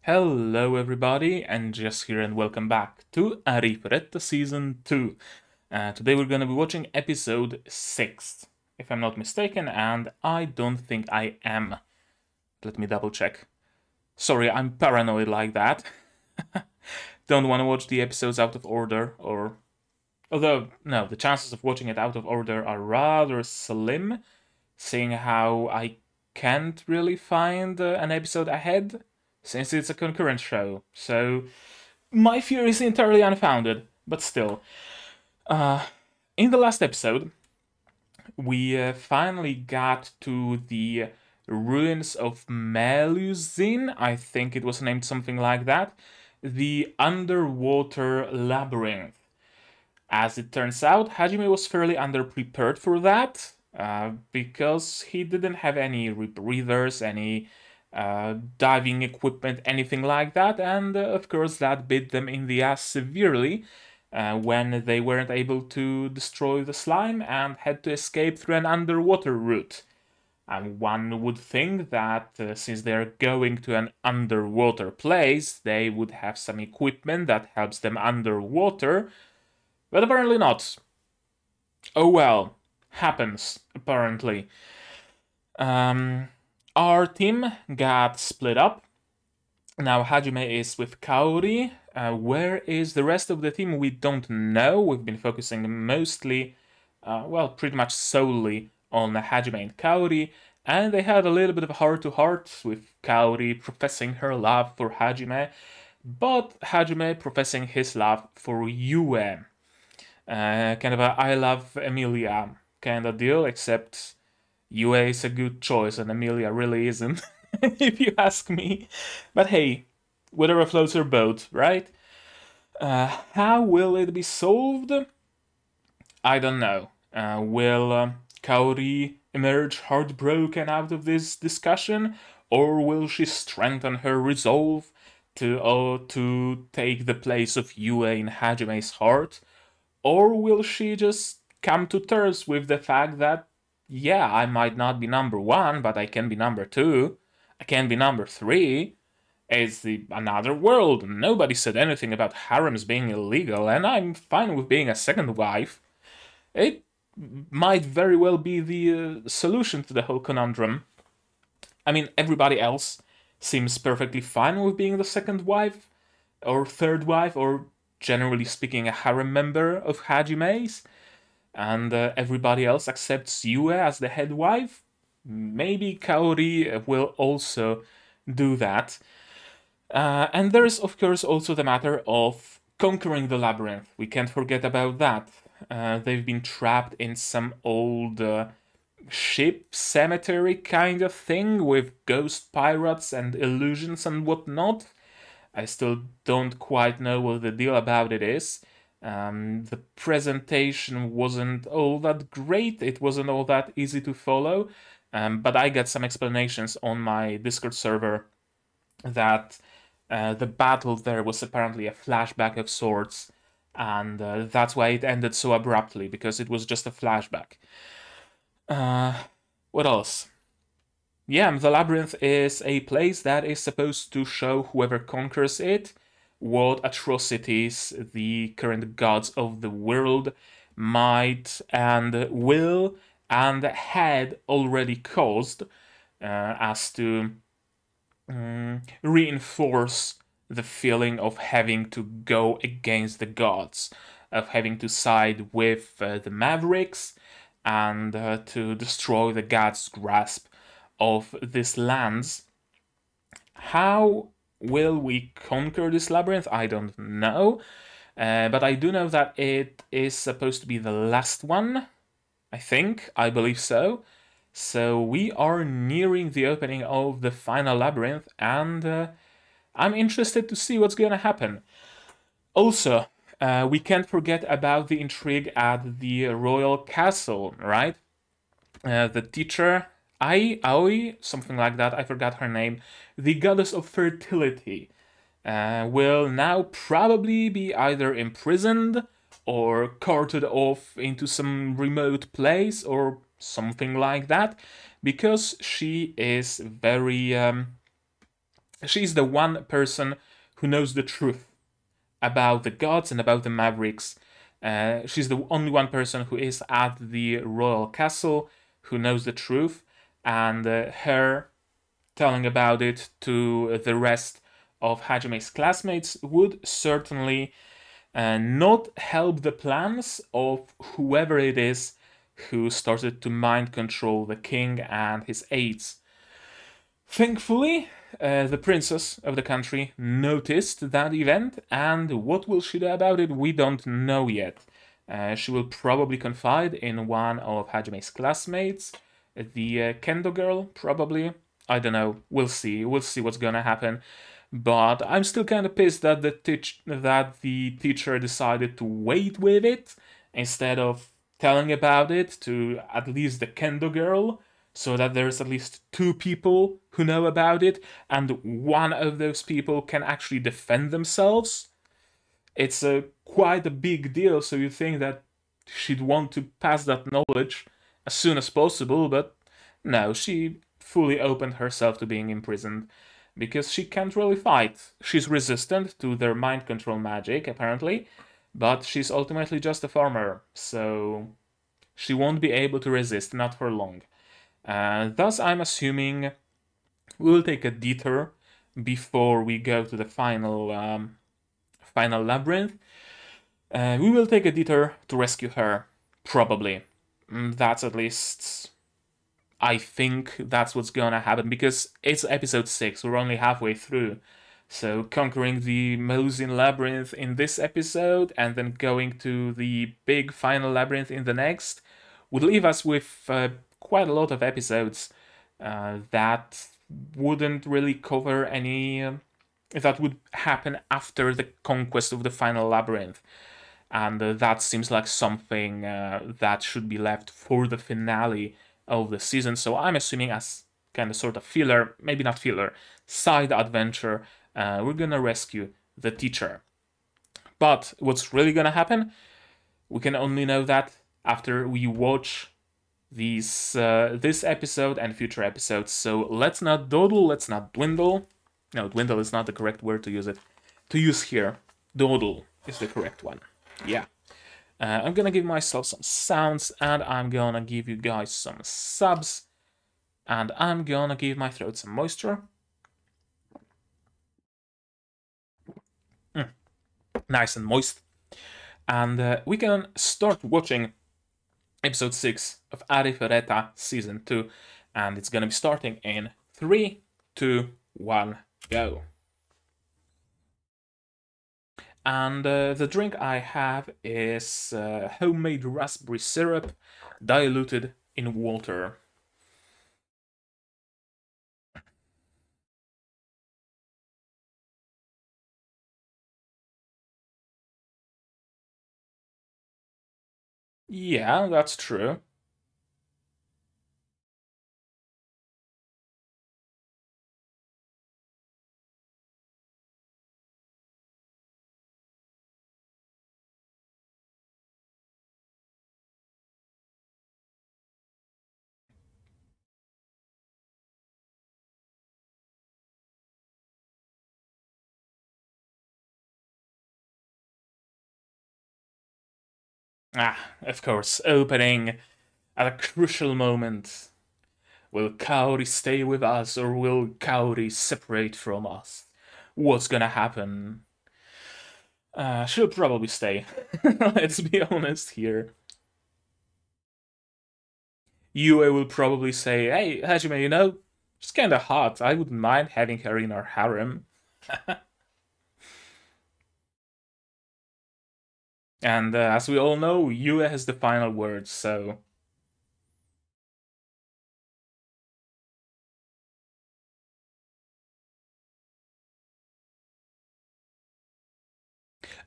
Hello everybody, and Jess here and welcome back to Arifureta Season 2. Today we're gonna be watching episode 6, if I'm not mistaken, and I don't think I am. Let me double check. Sorry, I'm paranoid like that. Don't want to watch the episodes out of order, or... Although, no, the chances of watching it out of order are rather slim, seeing how I can't really find an episode ahead, since it's a concurrent show, so my fear is entirely unfounded, but still. In the last episode, we finally got to the ruins of Melusine, I think it was named something like that, the underwater labyrinth. As it turns out, Hajime was fairly underprepared for that, because he didn't have any rebreathers, any diving equipment, anything like that, and of course that bit them in the ass severely when they weren't able to destroy the slime and had to escape through an underwater route. And one would think that since they're going to an underwater place, they would have some equipment that helps them underwater, but apparently not. Oh well, happens, apparently. Our team got split up. Now Hajime is with Kaori. Where is the rest of the team? We don't know. We've been focusing mostly, well, pretty much solely on Hajime and Kaori, and they had a little bit of a heart-to-heart with Kaori professing her love for Hajime, but Hajime professing his love for Yue. Kind of a I love Emilia kind of deal, except Yue is a good choice and Emilia really isn't, if you ask me. But hey, whatever floats her boat, right? How will it be solved? I don't know. Will Kaori emerge heartbroken out of this discussion? Or will she strengthen her resolve to take the place of Yue in Hajime's heart? Or will she just come to terms with the fact that, yeah, I might not be number 1, but I can be number 2. I can be number 3. It's another world. Nobody said anything about harems being illegal, and I'm fine with being a second wife. It might very well be the solution to the whole conundrum. I mean, everybody else seems perfectly fine with being the second wife, or third wife, or generally speaking, a harem member of Hajime's, and everybody else accepts Yue as the head wife. Maybe Kaori will also do that. And there's, of course, also the matter of conquering the labyrinth. We can't forget about that. They've been trapped in some old ship cemetery kind of thing with ghost pirates and illusions and whatnot. I still don't quite know what the deal about it is. The presentation wasn't all that great, it wasn't all that easy to follow, but I got some explanations on my Discord server that the battle there was apparently a flashback of sorts, and that's why it ended so abruptly, because it was just a flashback. What else? Yeah, the labyrinth is a place that is supposed to show whoever conquers it what atrocities the current gods of the world might and will and had already caused, as to reinforce the feeling of having to go against the gods, of having to side with the Mavericks, and to destroy the gods' grasp of these lands. How will we conquer this labyrinth? I don't know, but I do know that it is supposed to be the last one, I believe so. So we are nearing the opening of the final labyrinth, and I'm interested to see what's gonna happen. Also, we can't forget about the intrigue at the royal castle, right? The teacher, Aoi, something like that, I forgot her name, the goddess of fertility, will now probably be either imprisoned or carted off into some remote place or something like that, because she is very She's the one person who knows the truth about the gods and about the Mavericks. She's the only one person who is at the royal castle who knows the truth, and her telling about it to the rest of Hajime's classmates would certainly not help the plans of whoever it is who started to mind control the king and his aides. Thankfully, the princess of the country noticed that event, and what will she do about it, we don't know yet. She will probably confide in one of Hajime's classmates, the Kendo girl, probably. I don't know. We'll see. We'll see what's gonna happen. But I'm still kind of pissed that the teacher decided to wait with it instead of telling about it to at least the Kendo girl, so that there's at least two people who know about it, and one of those people can actually defend themselves. It's quite a big deal, so you think that she'd want to pass that knowledge as soon as possible, but no, she fully opened herself to being imprisoned because she can't really fight. She's resistant to their mind control magic, apparently, but she's ultimately just a farmer, so she won't be able to resist, not for long. Thus, I'm assuming we will take a detour before we go to the final labyrinth. We will take a detour to rescue her, probably. That's at least... I think that's what's gonna happen, because it's episode 6, we're only halfway through. So conquering the Melusian labyrinth in this episode, and then going to the big final labyrinth in the next, would leave us with quite a lot of episodes that wouldn't really cover any... that would happen after the conquest of the final labyrinth. And that seems like something that should be left for the finale of the season. So I'm assuming as kind of sort of filler, maybe not filler, side adventure, we're gonna rescue the teacher. But what's really gonna happen? We can only know that after we watch this episode and future episodes. So let's not dawdle, let's not dwindle. No, dwindle is not the correct word to use here. Dawdle is the correct one. Yeah. I'm gonna give myself some sounds, and I'm gonna give you guys some subs, and I'm gonna give my throat some moisture. Nice and moist. And we can start watching episode 6 of Arifureta season 2, and it's gonna be starting in 3, 2, 1, go. And the drink I have is homemade raspberry syrup diluted in water. Yeah, that's true. Ah, of course, opening at a crucial moment. Will Kaori stay with us, or will Kaori separate from us? What's gonna happen? She'll probably stay. Let's be honest here. Yue will probably say, hey, Hajime, you know, she's kinda hot. I wouldn't mind having her in our harem. And as we all know, Yue has the final word, so...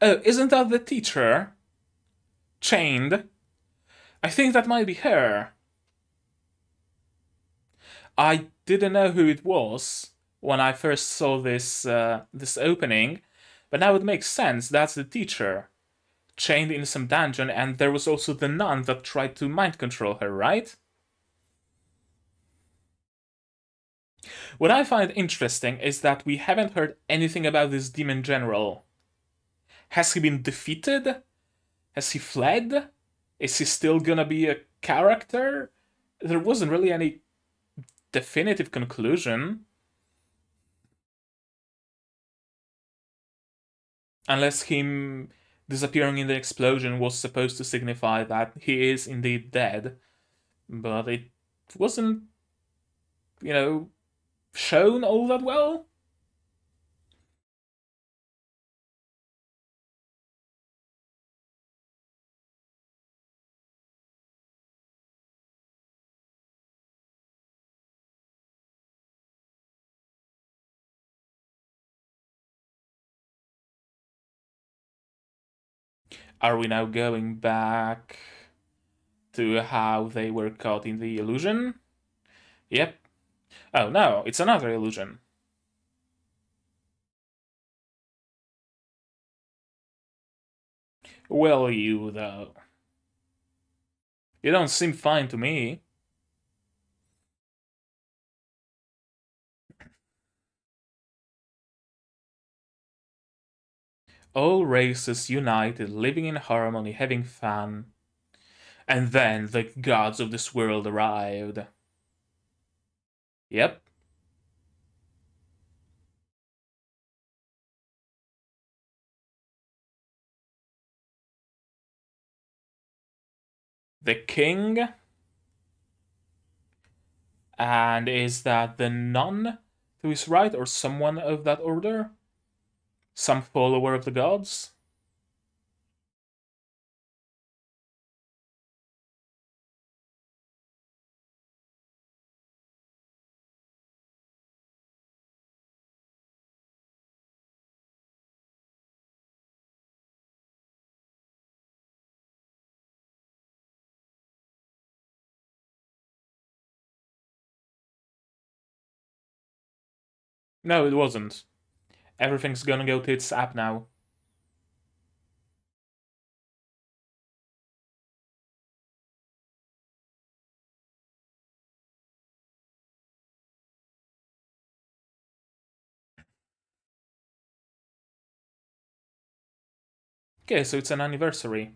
Oh, isn't that the teacher? Chained? I think that might be her. I didn't know who it was when I first saw this opening, but now it makes sense. That's the teacher, chained in some dungeon, and there was also the nun that tried to mind control her, right? What I find interesting is that we haven't heard anything about this demon general. Has he been defeated? Has he fled? Is he still gonna be a character? There wasn't really any definitive conclusion. Unless him disappearing in the explosion was supposed to signify that he is indeed dead. But it wasn't, you know, shown all that well. Are we now going back to how they were caught in the illusion? Yep. Oh no, it's another illusion. Well, you though. You don't seem fine to me. All races united, living in harmony, having fun. And then the gods of this world arrived. Yep. The king. And is that the nun to his right, or someone of that order? Some follower of the gods? No, it wasn't. Everything's gonna go to its app now. Okay, so it's an anniversary.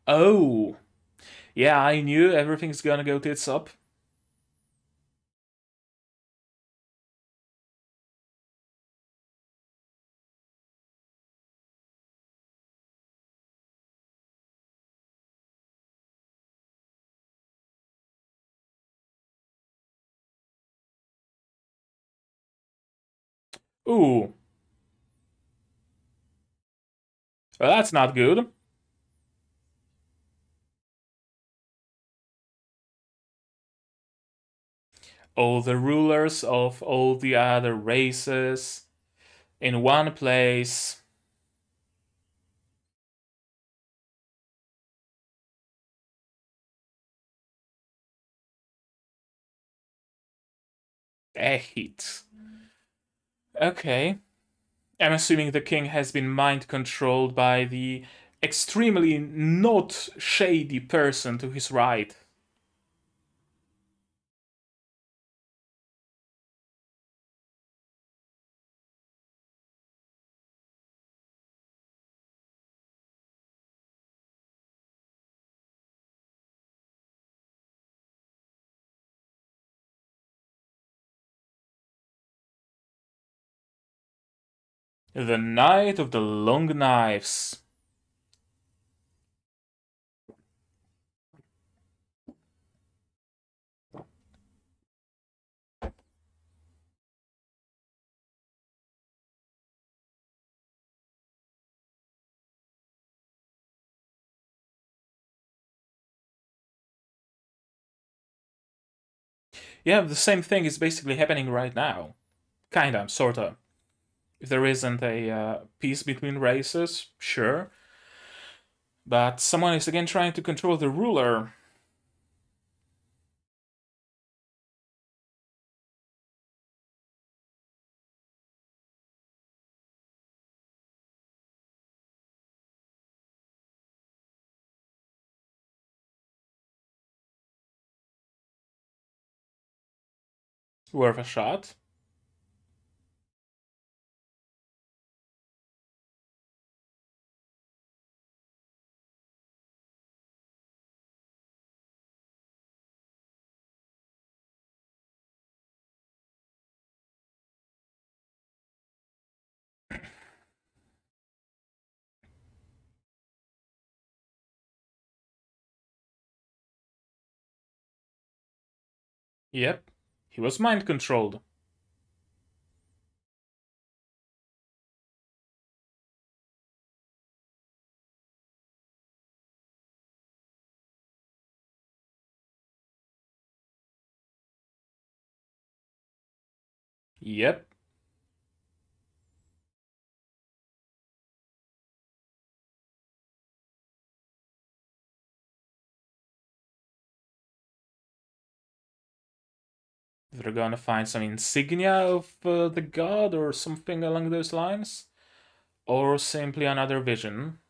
Oh! Yeah, I knew everything's gonna go tits up. Ooh. Well, that's not good. All the rulers of all the other races in one place. A hit. Okay. I'm assuming the king has been mind controlled by the extremely not shady person to his right. The Knight of the Long Knives. Yeah, the same thing is basically happening right now. Kinda, sorta. If there isn't a peace between races, sure. But someone is again trying to control the ruler. Worth a shot. Yep, he was mind controlled. Yep. They're gonna find some insignia of the god or something along those lines. Or simply another vision.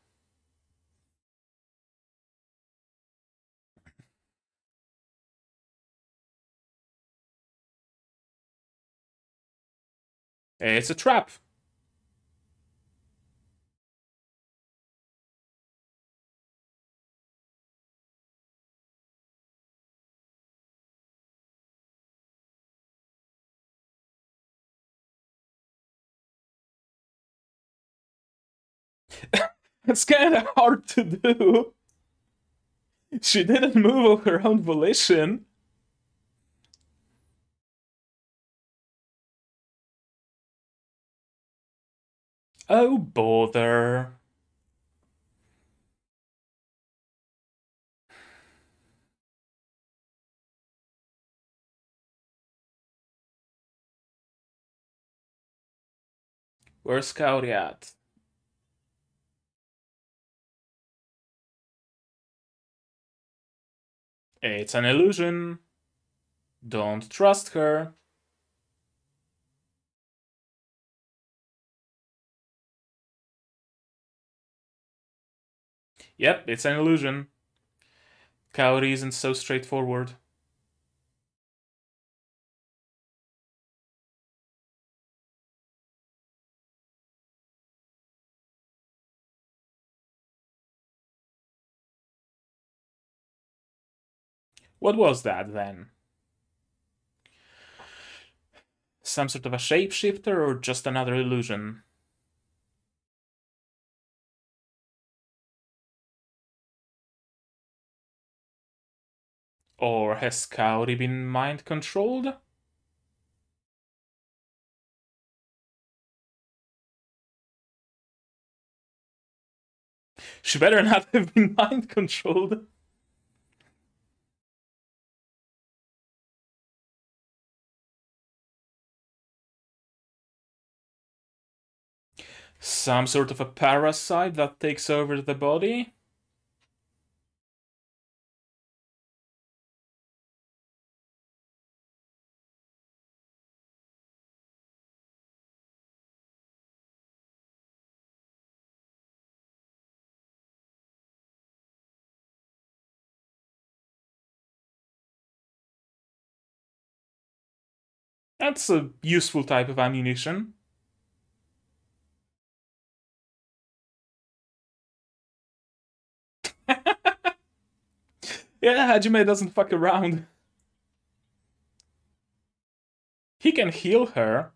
It's a trap. It's kind of hard to do. She didn't move of her own volition. Oh, bother. Where's Kaori at? It's an illusion. Don't trust her. Yep, it's an illusion. Kaori isn't so straightforward. What was that then? Some sort of a shapeshifter or just another illusion? Or has Kaori been mind controlled? She better not have been mind controlled. Some sort of a parasite that takes over the body? That's a useful type of ammunition. Yeah, Hajime doesn't fuck around. He can heal her.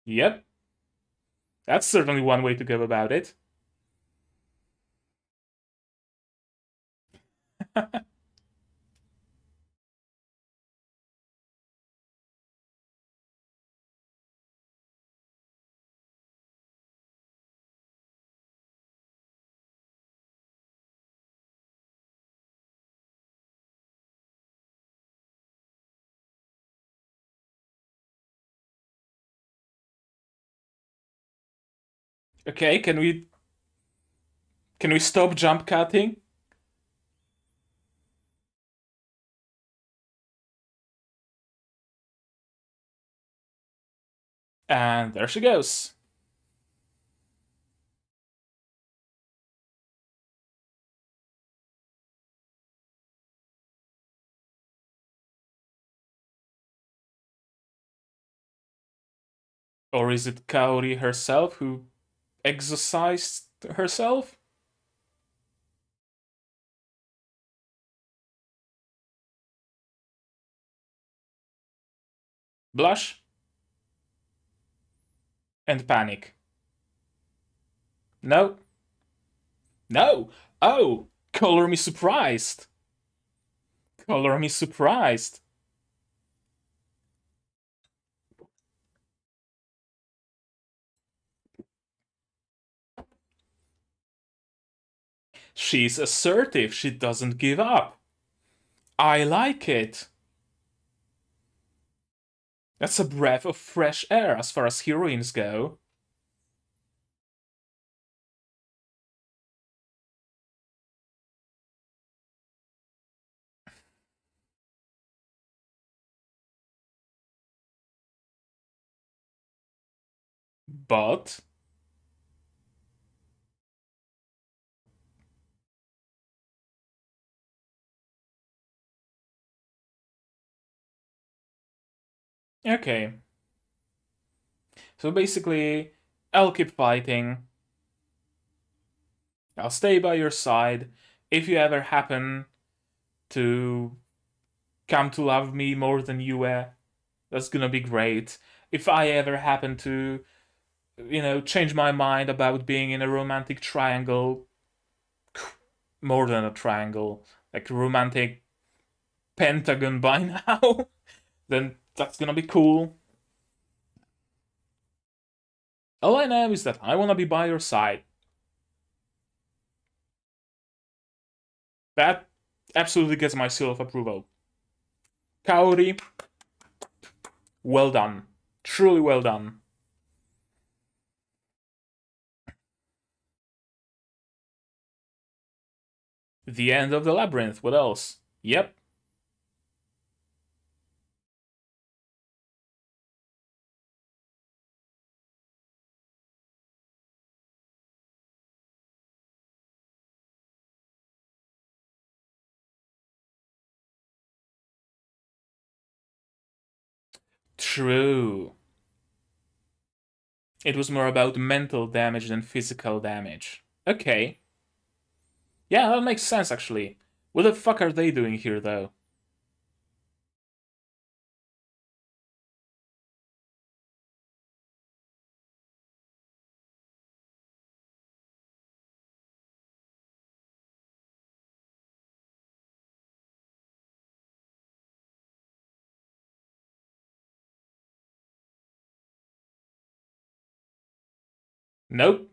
Yep. That's certainly one way to go about it. Okay, can we stop jump cutting? And there she goes. Or is it Kaori herself who exorcised herself? Blush and panic. No. No! Oh! Color me surprised! Color me surprised! She's assertive, she doesn't give up. I like it. That's a breath of fresh air as far as heroines go. But okay. So basically, I'll keep fighting. I'll stay by your side. If you ever happen to come to love me more than Yue, that's gonna be great. If I ever happen to, change my mind about being in a romantic triangle, more than a triangle, like a romantic pentagon by now, then that's gonna be cool. All I know is that I wanna be by your side. That absolutely gets my seal of approval. Kaori, well done. Truly well done. The end of the labyrinth, what else? Yep. True. It was more about mental damage than physical damage. Okay. Yeah, that makes sense actually. What the fuck are they doing here though? Nope.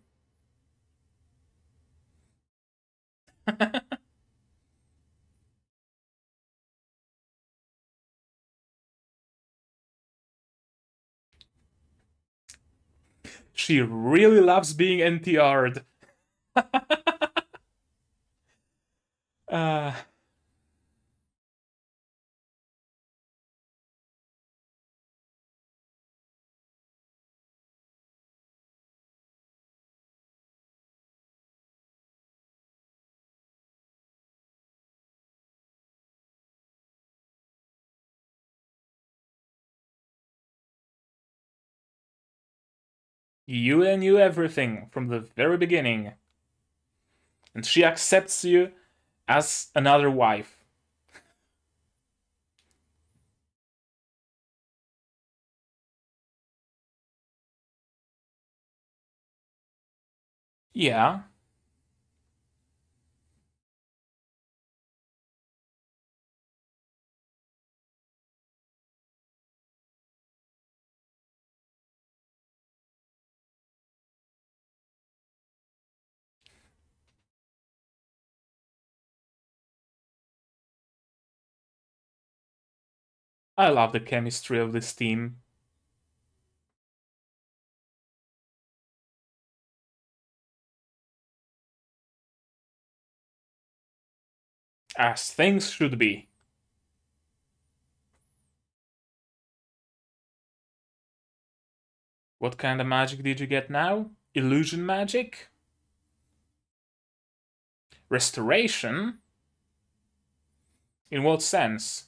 She really loves being NTR'd. uh, you knew everything from the very beginning. And she accepts you as another wife. Yeah. I love the chemistry of this team. As things should be. What kind of magic did you get now? Illusion magic? Restoration? In what sense?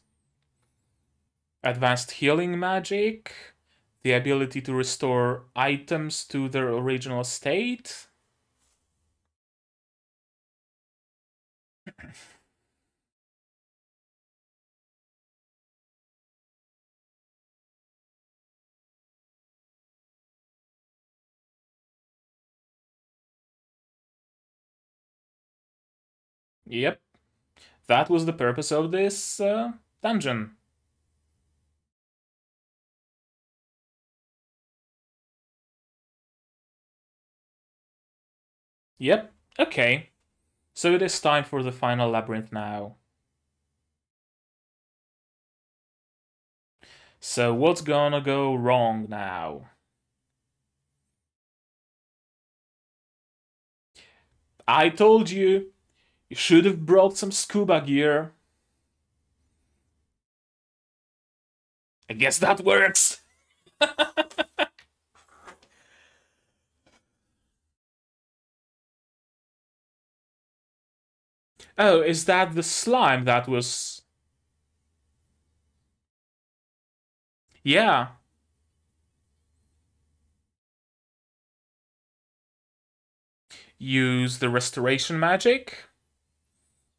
Advanced healing magic? The ability to restore items to their original state? Yep, that was the purpose of this dungeon. Yep, okay. So it is time for the final labyrinth now. So what's gonna go wrong now? I told you, you should have brought some scuba gear. I guess that works. Oh, is that the slime that was... Yeah. Use the restoration magic?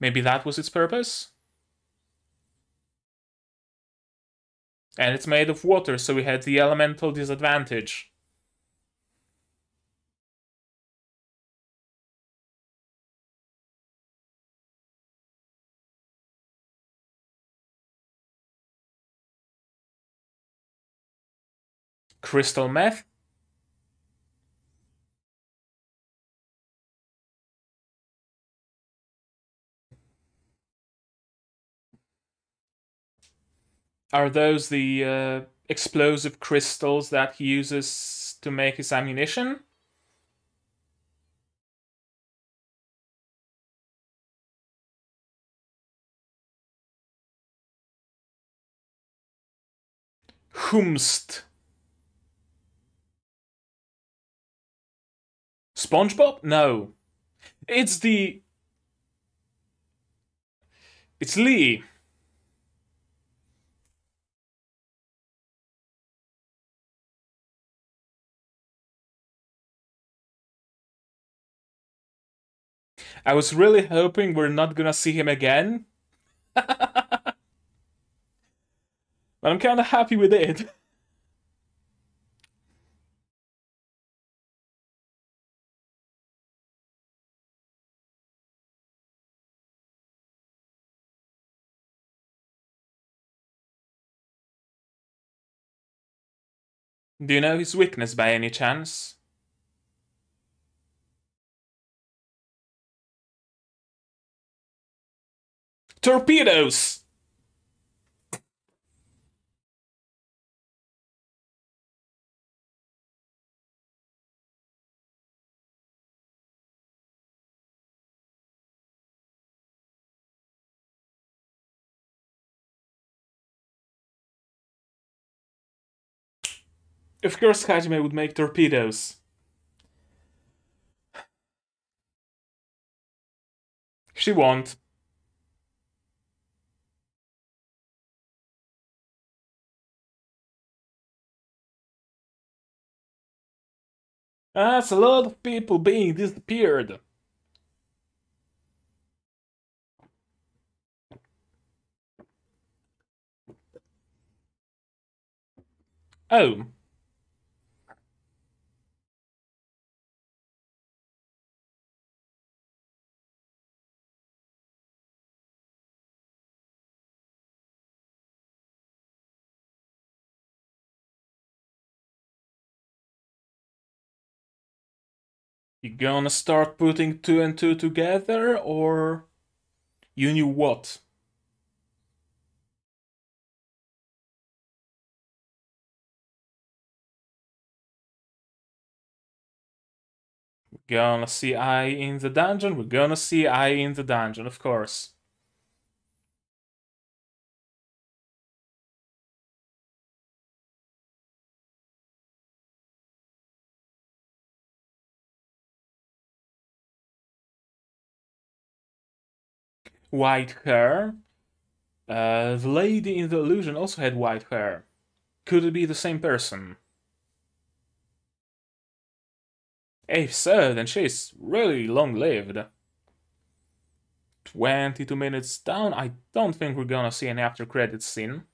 Maybe that was its purpose? And it's made of water, so we had the elemental disadvantage. Crystal meth? Are those the explosive crystals that he uses to make his ammunition? Humst. SpongeBob? No. It's the... It's Lee. I was really hoping we're not gonna see him again. But I'm kinda happy with it. Do you know his weakness by any chance? Torpedoes! Of course Hajime would make torpedoes. She won't. That's a lot of people being disappeared. Oh. You gonna start putting two and two together, or you knew what? Gonna see I in the dungeon? We're gonna see I in the dungeon, of course. white hair. The lady in the illusion also had white hair. Could it be the same person? If so, then she's really long-lived. 22 minutes down, I don't think we're gonna see an after-credits scene.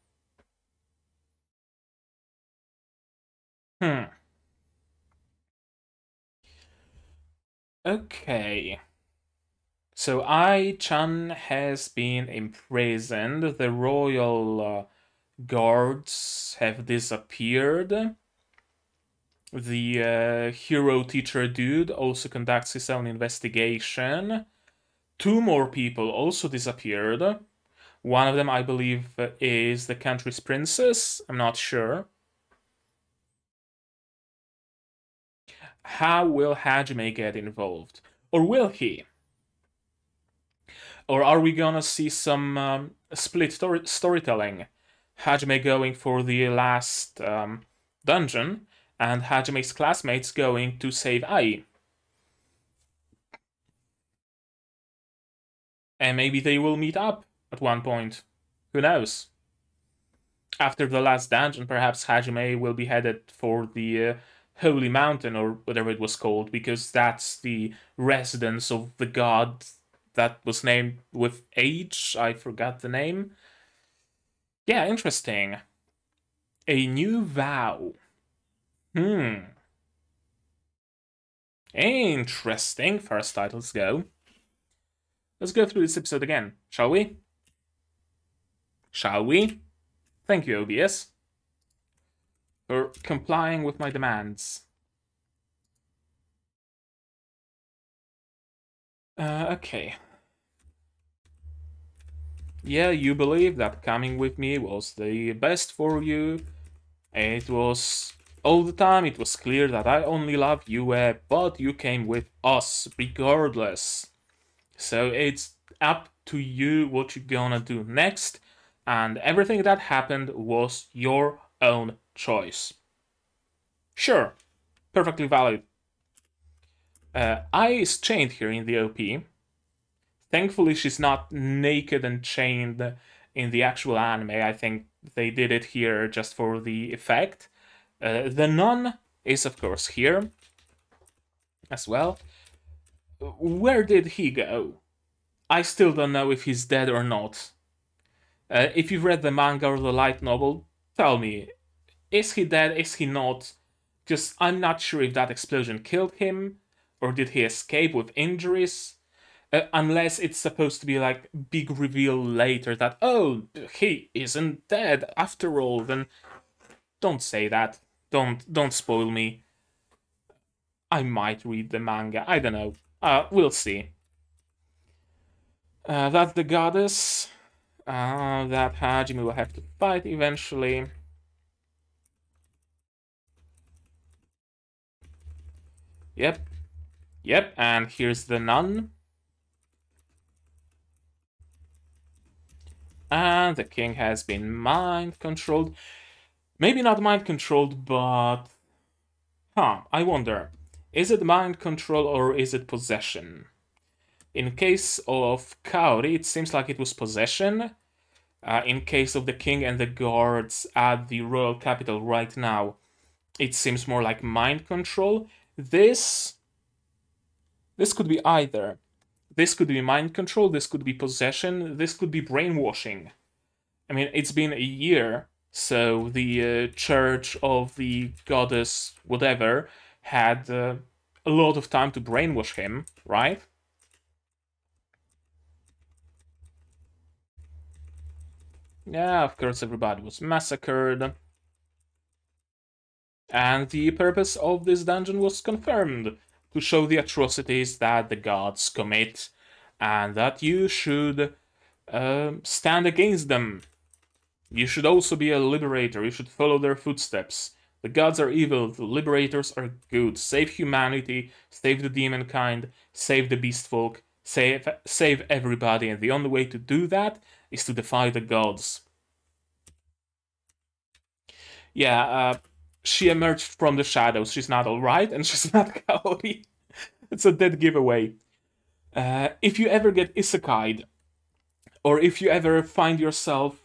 Okay. So Ai-chan has been imprisoned. The royal guards have disappeared. The hero teacher dude also conducts his own investigation. 2 more people also disappeared. One of them, I believe, is the country's princess. I'm not sure. How will Hajime get involved? Or will he? Or are we gonna see some split storytelling? Hajime going for the last dungeon, and Hajime's classmates going to save Ai. And maybe they will meet up at one point. Who knows? After the last dungeon, perhaps Hajime will be headed for the Holy Mountain, or whatever it was called, because that's the residence of the god that was named with H. I forgot the name. Yeah, interesting. A new vow. Interesting. First titles go. Let's go through this episode again, shall we? Shall we? Thank you, OBS, for complying with my demands. Okay. Yeah, you believe that coming with me was the best for you. It was all the time, it was clear that I only love you, but you came with us regardless. So it's up to you what you're gonna do next, and everything that happened was your own choice. Sure, perfectly valid. Ai is chained here in the OP. Thankfully, she's not naked and chained in the actual anime. I think they did it here just for the effect. The nun is, of course, here as well. Where did he go? I still don't know if he's dead or not. If you've read the manga or the light novel, tell me, is he dead, is he not? Just, I'm not sure if that explosion killed him, or did he escape with injuries? Unless it's supposed to be like big reveal later that, oh, he isn't dead after all, then don't say that. Don't spoil me. I might read the manga, I don't know. We'll see. That's the goddess that Hajime will have to fight eventually. Yep, and here's the nun. And the king has been mind-controlled. Maybe not mind-controlled, but... I wonder. Is it mind control or is it possession? In case of Kaori, it seems like it was possession. In case of the king and the guards at the royal capital right now, it seems more like mind control. This could be either. This could be mind control, this could be possession, this could be brainwashing. I mean, it's been a year, so the church of the goddess whatever had a lot of time to brainwash him, right? Yeah, of course everybody was massacred. And the purpose of this dungeon was confirmed, to show the atrocities that the gods commit, and that you should stand against them. You should also be a liberator, you should follow their footsteps. The gods are evil, the liberators are good. Save humanity, save the demon kind, save the beast folk, save everybody, and the only way to do that is to defy the gods. Yeah, she emerged from the shadows. She's not alright, and she's not Kaori. It's a dead giveaway. If you ever get isekai'd, Or if you ever find yourself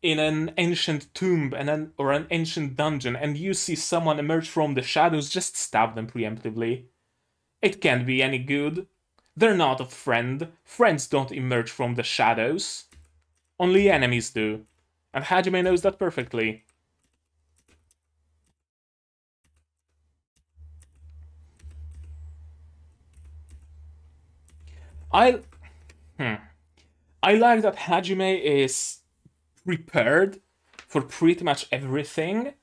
in an ancient tomb or an ancient dungeon and you see someone emerge from the shadows, just stab them preemptively. It can't be any good. They're not a friend. Friends don't emerge from the shadows. Only enemies do. And Hajime knows that perfectly. I like that Hajime is prepared for pretty much everything.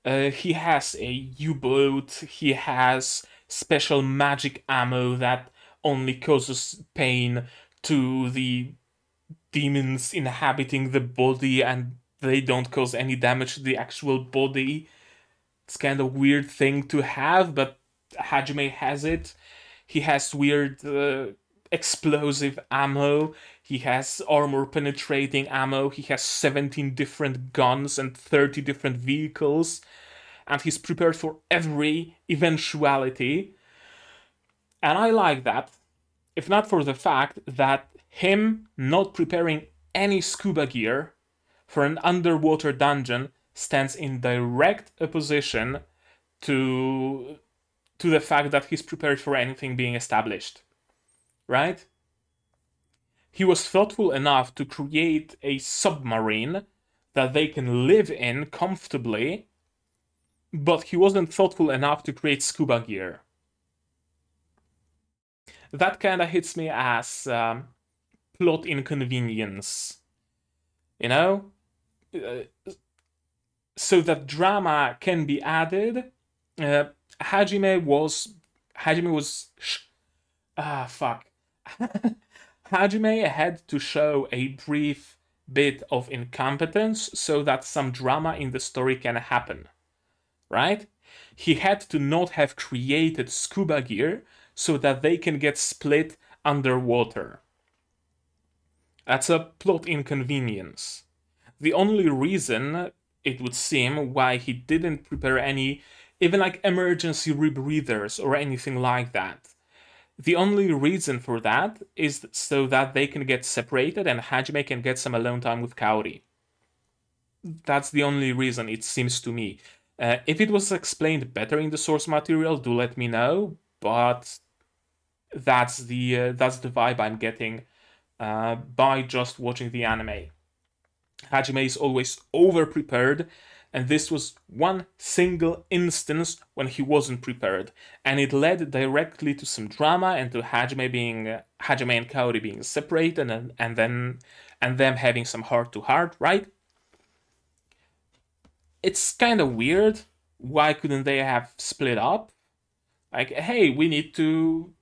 He has a U-boat, he has special magic ammo that only causes pain to the demons inhabiting the body and they don't cause any damage to the actual body. It's kind of weird thing to have, but Hajime has it. He has weird explosive ammo. He has armor penetrating ammo. He has 17 different guns and 30 different vehicles. And he's prepared for every eventuality. And I like that. If not for the fact that him not preparing any scuba gear for an underwater dungeon stands in direct opposition to the fact that he's prepared for anything being established. Right? He was thoughtful enough to create a submarine that they can live in comfortably, but he wasn't thoughtful enough to create scuba gear. That kind of hits me as plot inconvenience. You know? So that drama can be added. Hajime was fuck. Hajime had to show a brief bit of incompetence so that some drama in the story can happen. Right? He had to not have created scuba gear so that they can get split underwater. That's a plot inconvenience. The only reason, it would seem, why he didn't prepare any, even like emergency rebreathers or anything like that, the only reason for that is so that they can get separated and Hajime can get some alone time with Kaori. That's the only reason, it seems to me. If it was explained better in the source material, do let me know, but that's the vibe I'm getting by just watching the anime. Hajime is always over-prepared, and this was one single instance when he wasn't prepared, and it led directly to some drama and to Hajime and Kaori being separated, and them having some heart-to-heart, right? It's kind of weird. Why couldn't they have split up? Like, hey, we need to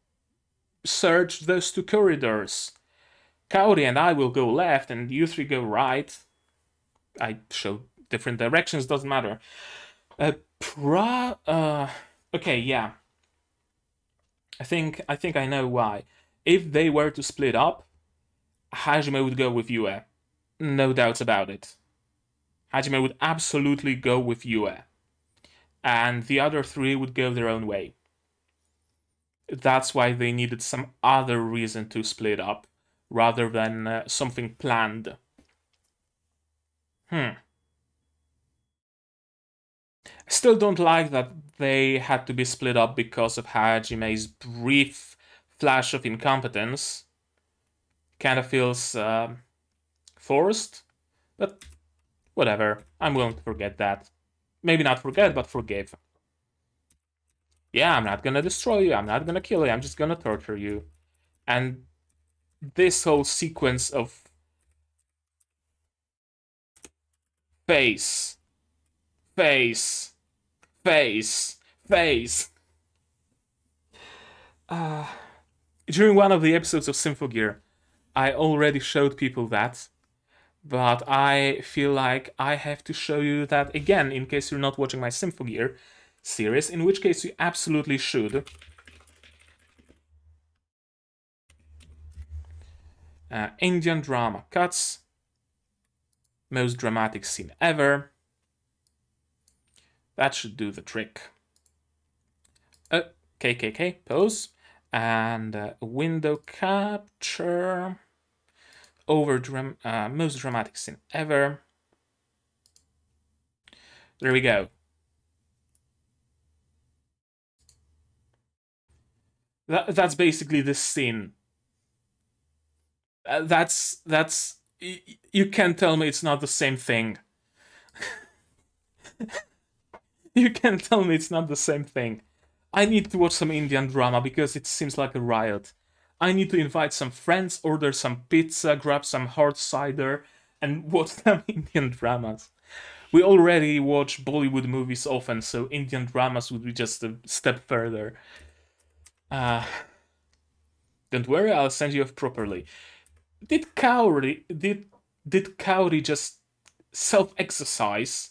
search those two corridors. Kaori and I will go left, and you three go right. I show different directions, doesn't matter. Okay, yeah. I think I know why. If they were to split up, Hajime would go with Yue. No doubts about it. Hajime would absolutely go with Yue. And the other three would go their own way. That's why they needed some other reason to split up, rather than something planned. I still don't like that they had to be split up because of Hajime's brief flash of incompetence. Kind of feels forced, but whatever. I'm willing to forget that. Maybe not forget, but forgive. Yeah, I'm not gonna destroy you, I'm not gonna kill you, I'm just gonna torture you. And this whole sequence of face, face, face, face. During one of the episodes of Symphogear, I already showed people that, but I feel like I have to show you that again in case you're not watching my Symphogear series, in which case you absolutely should. Indian drama cuts. Most dramatic scene ever. That should do the trick. KKK, pose. And window capture. most dramatic scene ever. There we go. That's basically the scene. You can't tell me it's not the same thing. You can't tell me it's not the same thing. I need to watch some Indian drama because it seems like a riot. I need to invite some friends, order some pizza, grab some hard cider, and watch some Indian dramas. We already watch Bollywood movies often, so Indian dramas would be just a step further. Don't worry, I'll send you off properly. Did Kaori just self-exercise?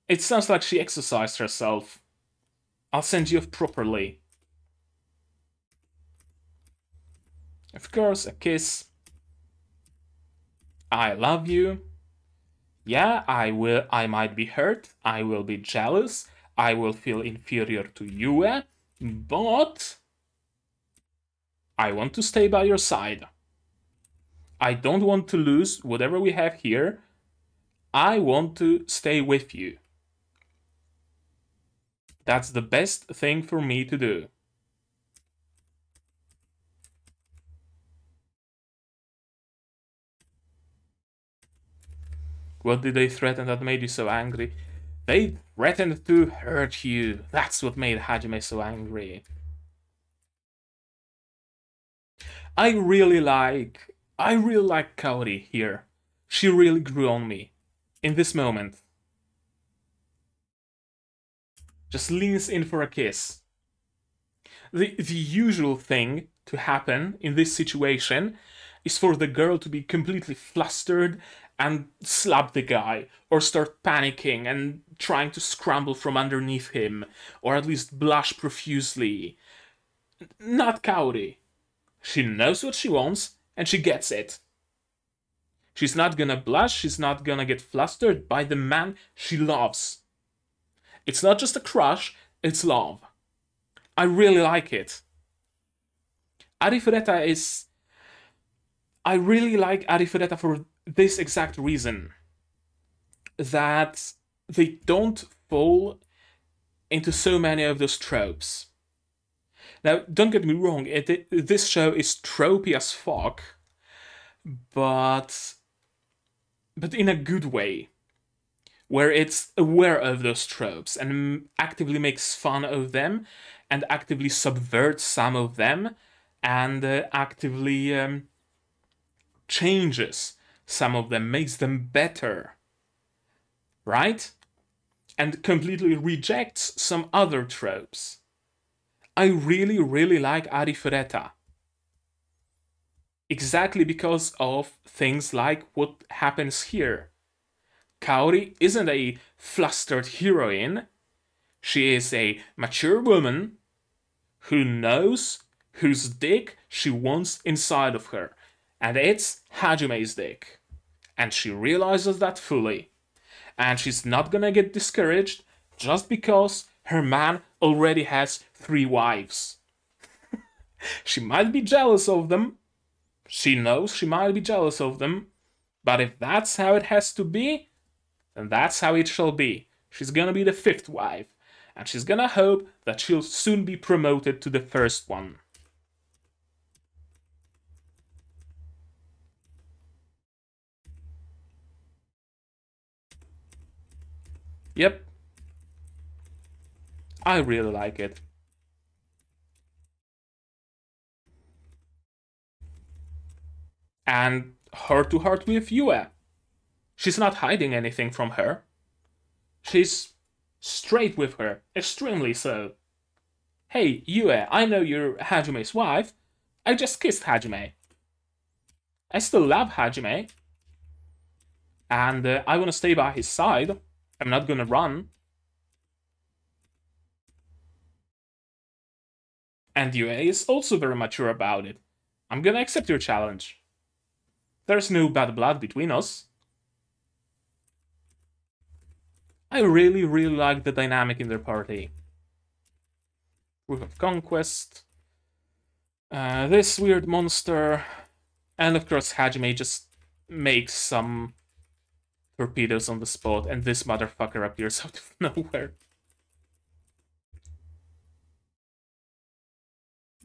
It sounds like she exercised herself. I'll send you off properly. Of course, a kiss. I love you. Yeah, I might be hurt. I will be jealous. I will feel inferior to you, but I want to stay by your side. I don't want to lose whatever we have here. I want to stay with you. That's the best thing for me to do. What did they threaten that made you so angry? They threatened to hurt you. That's what made Hajime so angry. I really like Kaori here. She really grew on me in this moment. Just leans in for a kiss. The usual thing to happen in this situation is for the girl to be completely flustered and slap the guy, or start panicking and trying to scramble from underneath him, or at least blush profusely. Not Kaori. She knows what she wants, and she gets it. She's not gonna blush, she's not gonna get flustered by the man she loves. It's not just a crush, it's love. I really like it. Arifureta is... I really like Arifureta for this exact reason. That they don't fall into so many of those tropes. Now, don't get me wrong, this show is tropey as fuck, but in a good way, where it's aware of those tropes and actively makes fun of them, and actively subverts some of them, and actively changes some of them, makes them better, right? And completely rejects some other tropes. I really, really like Arifureta. Exactly because of things like what happens here. Kaori isn't a flustered heroine. She is a mature woman who knows whose dick she wants inside of her. And it's Hajime's dick. And she realizes that fully. And she's not gonna get discouraged just because her man already has 3 wives. She might be jealous of them. She knows she might be jealous of them. But if that's how it has to be, then that's how it shall be. She's gonna be the 5th wife. And she's gonna hope that she'll soon be promoted to the 1st one. Yep. I really like it. And heart to heart with Yue. She's not hiding anything from her. She's straight with her, extremely so. Hey, Yue, I know you're Hajime's wife. I just kissed Hajime. I still love Hajime. And I want to stay by his side. I'm not gonna run. And Yue is also very mature about it. I'm gonna accept your challenge. There's no bad blood between us. I really, really like the dynamic in their party. Proof of conquest. This weird monster And of course, Hajime just makes some torpedoes on the spot, and this motherfucker appears out of nowhere.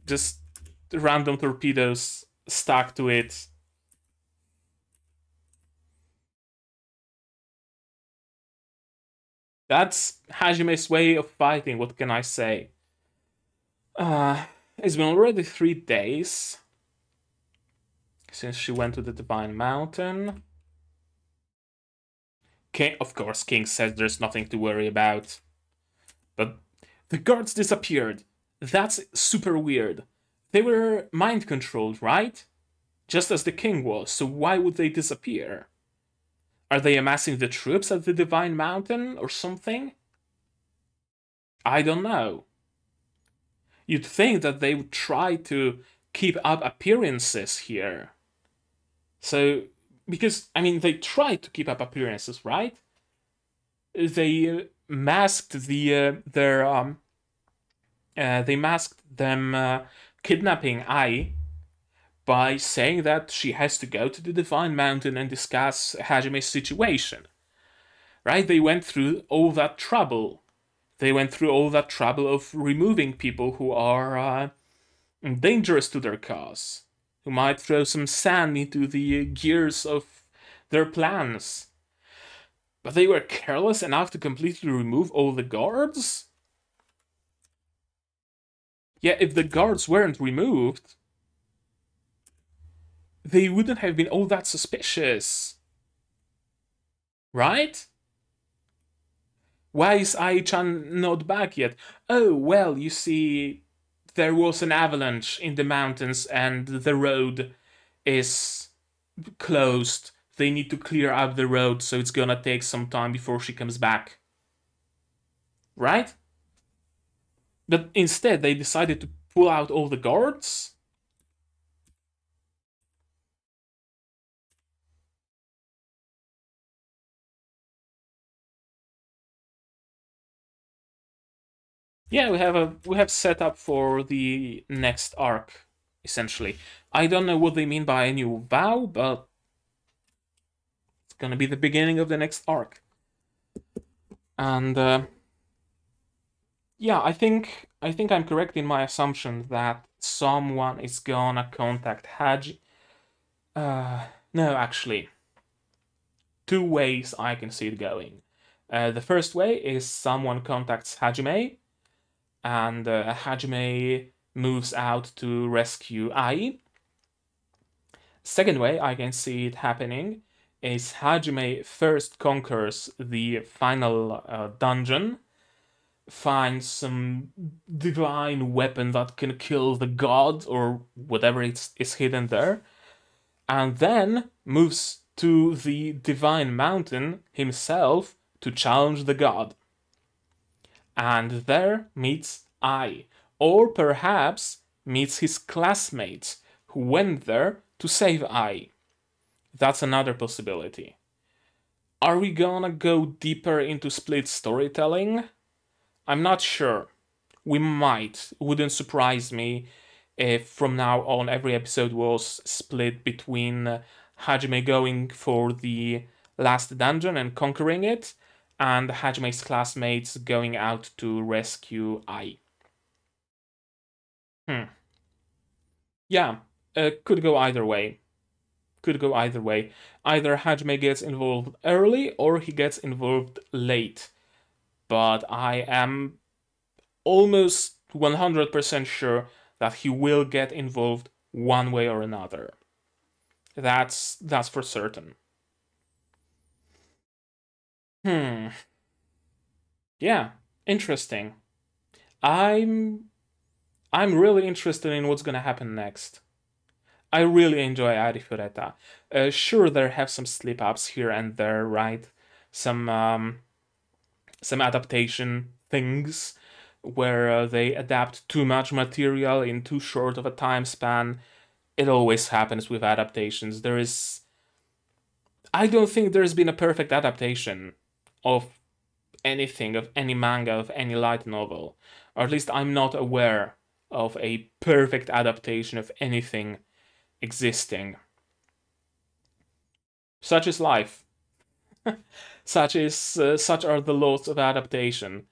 Just random torpedoes stuck to it. That's Hajime's way of fighting, what can I say? It's been already 3 days since she went to the Divine Mountain. King, of course, King says there's nothing to worry about. But the guards disappeared. That's super weird. They were mind controlled, right? Just as the king was, so why would they disappear? Are they amassing the troops at the Divine Mountain or something? I don't know. You'd think that they would try to keep up appearances here. So, because, I mean, they tried to keep up appearances, right? They masked they masked them kidnapping Ai by saying that she has to go to the Divine Mountain and discuss Hajime's situation. Right? They went through all that trouble. They went through all that trouble of removing people who are dangerous to their cause, who might throw some sand into the gears of their plans. But they were careless enough to completely remove all the guards? Yeah, if the guards weren't removed, they wouldn't have been all that suspicious. Right? Why is Ai-chan not back yet? Oh, well, you see, there was an avalanche in the mountains and the road is closed. They need to clear up the road, so it's gonna take some time before she comes back. Right? But instead, they decided to pull out all the guards? Yeah, we have set up for the next arc, essentially. I don't know what they mean by a new vow, but it's gonna be the beginning of the next arc. And yeah, I think I'm correct in my assumption that someone is gonna contact Haji. No, actually, two ways I can see it going. The first way is someone contacts Hajime, and Hajime moves out to rescue Ai. Second way I can see it happening is Hajime first conquers the final dungeon, finds some divine weapon that can kill the god or whatever is hidden there, and then moves to the Divine Mountain himself to challenge the god. And there meets Ai, or perhaps meets his classmates who went there to save Ai. That's another possibility. Are we gonna go deeper into split storytelling? I'm not sure. We might. Wouldn't surprise me if from now on every episode was split between Hajime going for the last dungeon and conquering it, and Hajime's classmates going out to rescue Ai. Yeah, could go either way. Could go either way. Either Hajime gets involved early or he gets involved late. But I am almost 100% sure that he will get involved one way or another. That's for certain. Yeah, interesting. I'm really interested in what's gonna happen next. I really enjoy Arifureta. Sure, there have some slip-ups here and there, right? Some adaptation things where they adapt too much material in too short of a time span. It always happens with adaptations. I don't think there's been a perfect adaptation of anything, of any manga, of any light novel. Or at least I'm not aware of a perfect adaptation of anything existing. Such is life. Such are the laws of adaptation.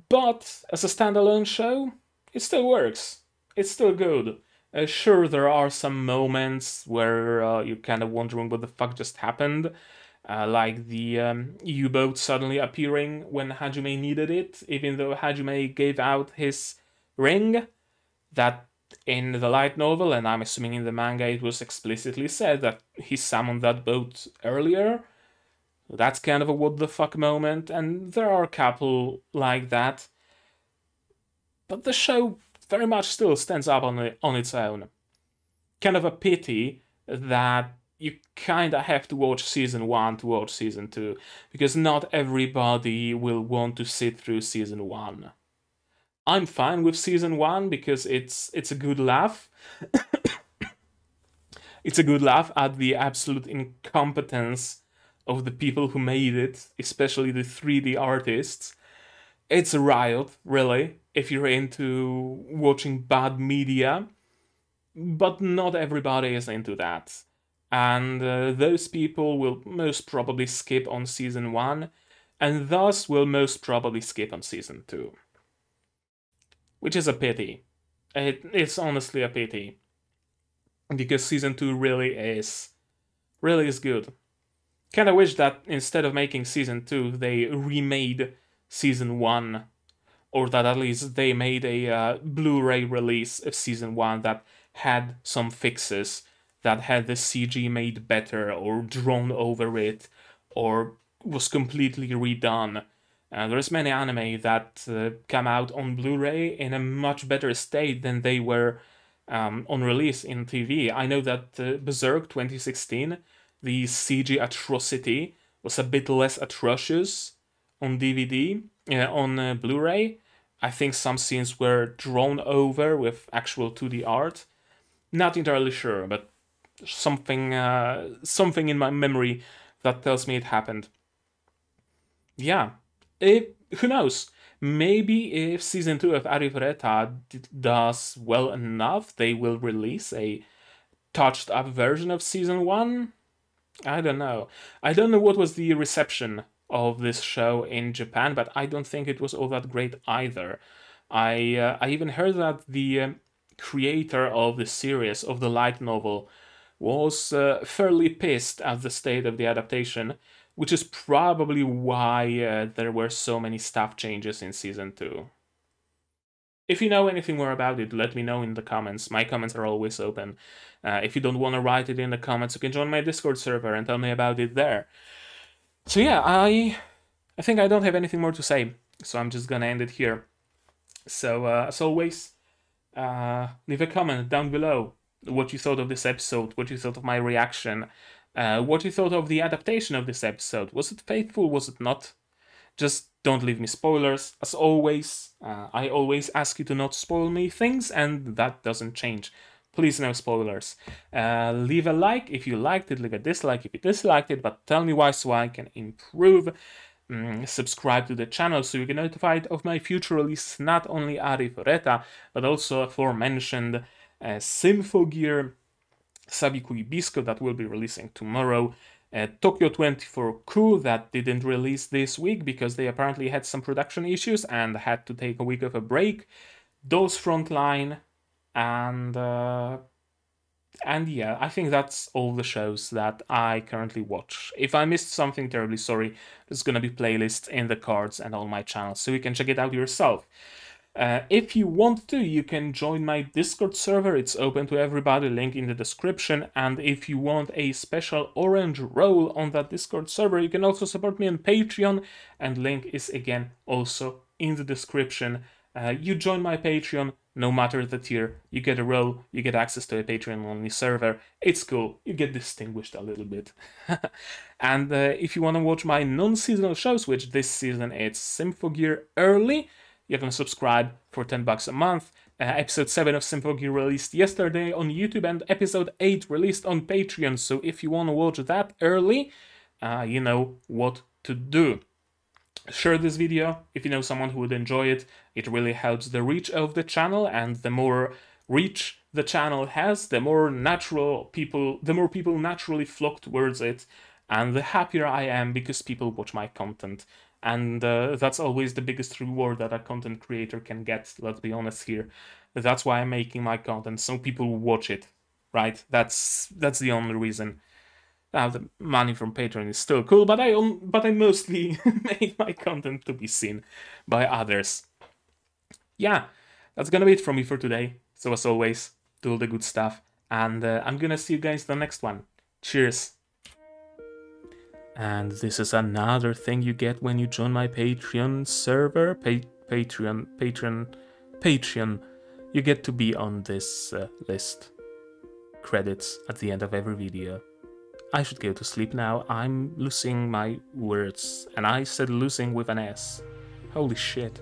But as a standalone show, it still works. It's still good. Sure, there are some moments where you're kind of wondering what the fuck just happened, like the U-boat suddenly appearing when Hajime needed it, even though Hajime gave out his ring. That in the light novel, and I'm assuming in the manga, it was explicitly said that he summoned that boat earlier. That's kind of a what the fuck moment, and there are a couple like that. But the show very much still stands up on its own. Kind of a pity that you kind of have to watch season 1 to watch season 2, because not everybody will want to sit through season 1. I'm fine with season 1 because it's a good laugh. It's a good laugh at the absolute incompetence of the people who made it, especially the 3D artists. It's a riot, really, if you're into watching bad media, but not everybody is into that. And those people will most probably skip on season 1, and thus will most probably skip on season 2. Which is a pity. It's honestly a pity. Because season 2 really is good. Kind of wish that instead of making season 2, they remade season 1, or that at least they made a Blu-ray release of season 1 that had some fixes, that had the CG made better or drawn over it, or was completely redone. There's many anime that come out on Blu-ray in a much better state than they were on release in TV. I know that Berserk 2016, the CG atrocity, was a bit less atrocious on DVD, on Blu-ray. I think some scenes were drawn over with actual 2D art. Not entirely sure, but something in my memory that tells me it happened. Yeah, who knows? Maybe if season 2 of Arifureta does well enough, they will release a touched up version of season 1. I don't know. I don't know what was the reception of this show in Japan, but I don't think it was all that great either. I even heard that the creator of the series, of the light novel, was fairly pissed at the state of the adaptation, which is probably why there were so many staff changes in season 2. If you know anything more about it, let me know in the comments. My comments are always open. If you don't want to write it in the comments, you can join my Discord server and tell me about it there. So yeah, I think I don't have anything more to say, so I'm just gonna end it here. So as always, leave a comment down below what you thought of this episode, what you thought of my reaction, what you thought of the adaptation of this episode. Was it faithful? Was it not? Just don't leave me spoilers. As always, I always ask you to not spoil me things, and that doesn't change. Please, no spoilers. Leave a like if you liked it, leave a dislike if you disliked it, but tell me why so I can improve. Subscribe to the channel so you get notified of my future releases, not only Arifureta, but also aforementioned Symphogear Sabikui Bisco that will be releasing tomorrow. Tokyo 24 that didn't release this week because they apparently had some production issues and had to take a week of a break. Those Frontline, and yeah, I think that's all the shows that I currently watch. If I missed something, terribly sorry. There's gonna be playlists in the cards and on my channel, so you can check it out yourself. If you want to, you can join my Discord server. It's open to everybody, link in the description. And if you want a special orange role on that Discord server, you can also support me on Patreon, and link is again also in the description. You join my Patreon, no matter the tier, you get a role, you get access to a Patreon-only server. It's cool, you get distinguished a little bit. And if you want to watch my non-seasonal shows, which this season it's Symphogear early, you can subscribe for $10 a month. Episode 7 of Symphogear released yesterday on YouTube, and episode 8 released on Patreon. So if you want to watch that early, you know what to do. Share this video if you know someone who would enjoy it. It really helps the reach of the channel, and the more reach, the channel has, the more people naturally flock towards it, and the happier I am because people watch my content. And that's always the biggest reward that a content creator can get, let's be honest here. That's why I'm making my content, so people watch it, right? That's the only reason. Now, the money from Patreon is still cool, but I mostly make my content to be seen by others. Yeah, that's gonna be it from me for today. So as always, do all the good stuff, and I'm gonna see you guys in the next one. Cheers! And this is another thing you get when you join my Patreon server. Patreon. You get to be on this list. Credits at the end of every video. I should go to sleep now. I'm losing my words. And I said losing with an S. Holy shit.